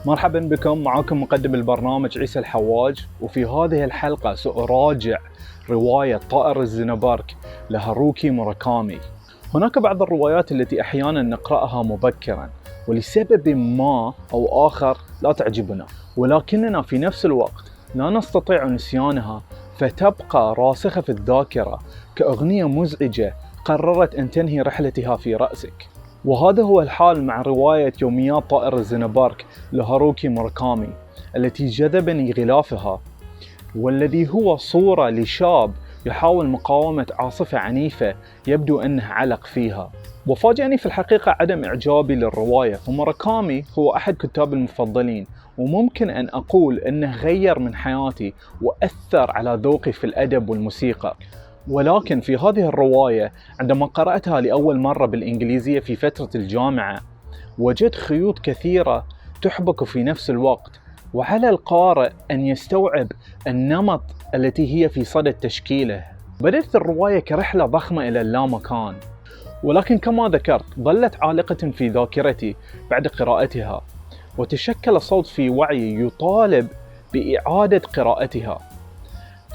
مرحبا بكم، معكم مقدم البرنامج عيسى الحواج. وفي هذه الحلقة سأراجع رواية طائر الزنبرك لهاروكي موراكامي. هناك بعض الروايات التي أحيانا نقرأها مبكرا ولسبب ما أو آخر لا تعجبنا، ولكننا في نفس الوقت لا نستطيع نسيانها، فتبقى راسخة في الذاكرة كأغنية مزعجة قررت أن تنهي رحلتها في رأسك. وهذا هو الحال مع رواية يوميات طائر الزنبرك لهاروكي موراكامي التي جذبني غلافها، والذي هو صورة لشاب يحاول مقاومة عاصفة عنيفة يبدو أنه علق فيها. وفاجأني في الحقيقة عدم إعجابي للرواية، فموراكامي هو أحد كتابي المفضلين، وممكن أن أقول أنه غير من حياتي وأثر على ذوقي في الأدب والموسيقى. ولكن في هذه الرواية عندما قرأتها لأول مرة بالإنجليزية في فترة الجامعة، وجدت خيوط كثيرة تحبك في نفس الوقت، وعلى القارئ أن يستوعب النمط التي هي في صدد تشكيله. بدأت الرواية كرحلة ضخمة إلى اللامكان، ولكن كما ذكرت ظلت عالقة في ذاكرتي بعد قراءتها، وتشكل صوت في وعي يطالب بإعادة قراءتها.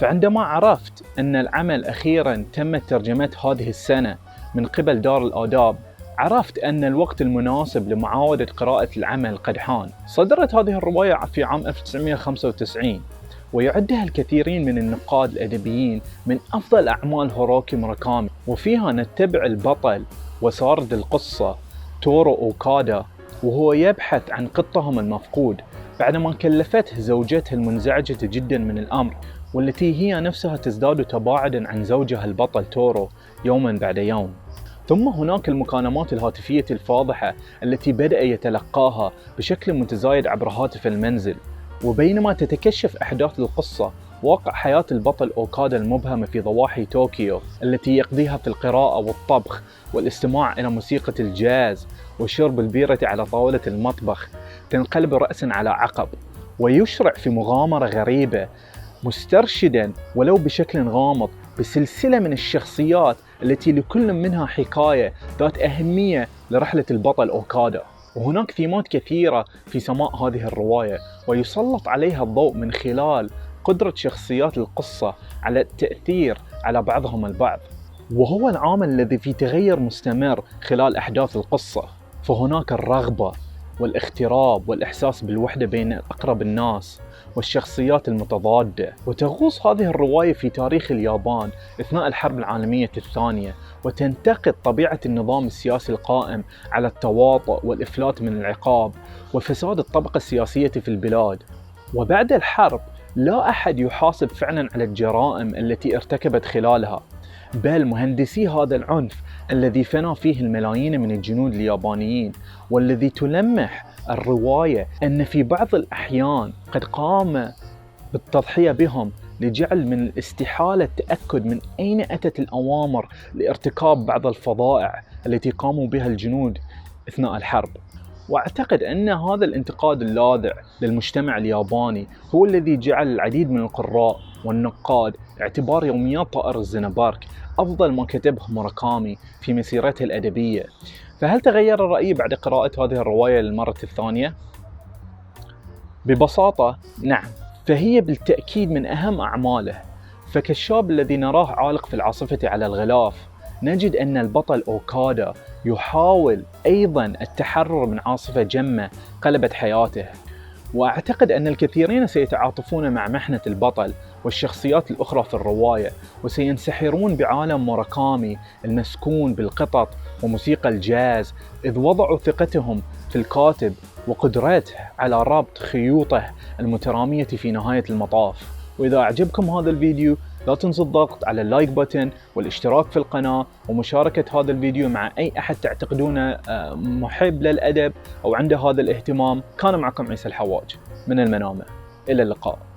فعندما عرفت أن العمل أخيرا تمت ترجمته هذه السنة من قبل دار الآداب، عرفت أن الوقت المناسب لمعاودة قراءة العمل قد حان. صدرت هذه الرواية في عام 1995، ويعدها الكثيرين من النقاد الأدبيين من أفضل أعمال هاروكي موراكامي، وفيها نتبع البطل وسارد القصة تورو أوكادا وهو يبحث عن قطهم المفقود بعدما كلفته زوجته المنزعجة جدا من الأمر، والتي هي نفسها تزداد تباعدا عن زوجها البطل تورو يوما بعد يوم. ثم هناك المكالمات الهاتفية الفاضحة التي بدأ يتلقاها بشكل متزايد عبر هاتف المنزل. وبينما تتكشف أحداث القصة واقع حياة البطل أوكادا المبهمة في ضواحي طوكيو التي يقضيها في القراءة والطبخ والاستماع إلى موسيقى الجاز وشرب البيرة على طاولة المطبخ، تنقلب رأسا على عقب ويشرع في مغامرة غريبة، مسترشدا ولو بشكل غامض بسلسلة من الشخصيات التي لكل منها حكاية ذات أهمية لرحلة البطل أوكادا. وهناك ثيمات كثيرة في سماء هذه الرواية، ويسلط عليها الضوء من خلال قدرة شخصيات القصة على التأثير على بعضهم البعض، وهو العامل الذي في تغير مستمر خلال أحداث القصة. فهناك الرغبة والاغتراب والإحساس بالوحدة بين أقرب الناس والشخصيات المتضادة. وتغوص هذه الرواية في تاريخ اليابان أثناء الحرب العالمية الثانية، وتنتقد طبيعة النظام السياسي القائم على التواطؤ والإفلات من العقاب وفساد الطبقة السياسية في البلاد. وبعد الحرب لا أحد يحاسب فعلا على الجرائم التي ارتكبت خلالها، بل مهندسي هذا العنف الذي فنى فيه الملايين من الجنود اليابانيين، والذي تلمح الرواية أن في بعض الأحيان قد قام بالتضحية بهم لجعل من الاستحالة التأكد من أين أتت الأوامر لارتكاب بعض الفظائع التي قاموا بها الجنود أثناء الحرب. وأعتقد أن هذا الانتقاد اللاذع للمجتمع الياباني هو الذي جعل العديد من القراء والنقاد اعتبار يوميات طائر الزنبرك أفضل ما كتبه موراكامي في مسيرته الأدبية. فهل تغير رأيي بعد قراءة هذه الرواية للمرة الثانية؟ ببساطة نعم، فهي بالتأكيد من أهم أعماله. فكالشاب الذي نراه عالق في العاصفة على الغلاف، نجد أن البطل أوكادا يحاول أيضا التحرر من عاصفة جمة قلبت حياته. وأعتقد أن الكثيرين سيتعاطفون مع محنة البطل والشخصيات الأخرى في الرواية، وسينسحرون بعالم موراكامي المسكون بالقطط وموسيقى الجاز، إذ وضعوا ثقتهم في الكاتب وقدرته على ربط خيوطه المترامية في نهاية المطاف. وإذا أعجبكم هذا الفيديو لا تنسوا الضغط على اللايك بutton والاشتراك في القناة ومشاركة هذا الفيديو مع أي أحد تعتقدونه محب للأدب أو عنده هذا الاهتمام. كان معكم عيسى الحواج من المنامة، إلى اللقاء.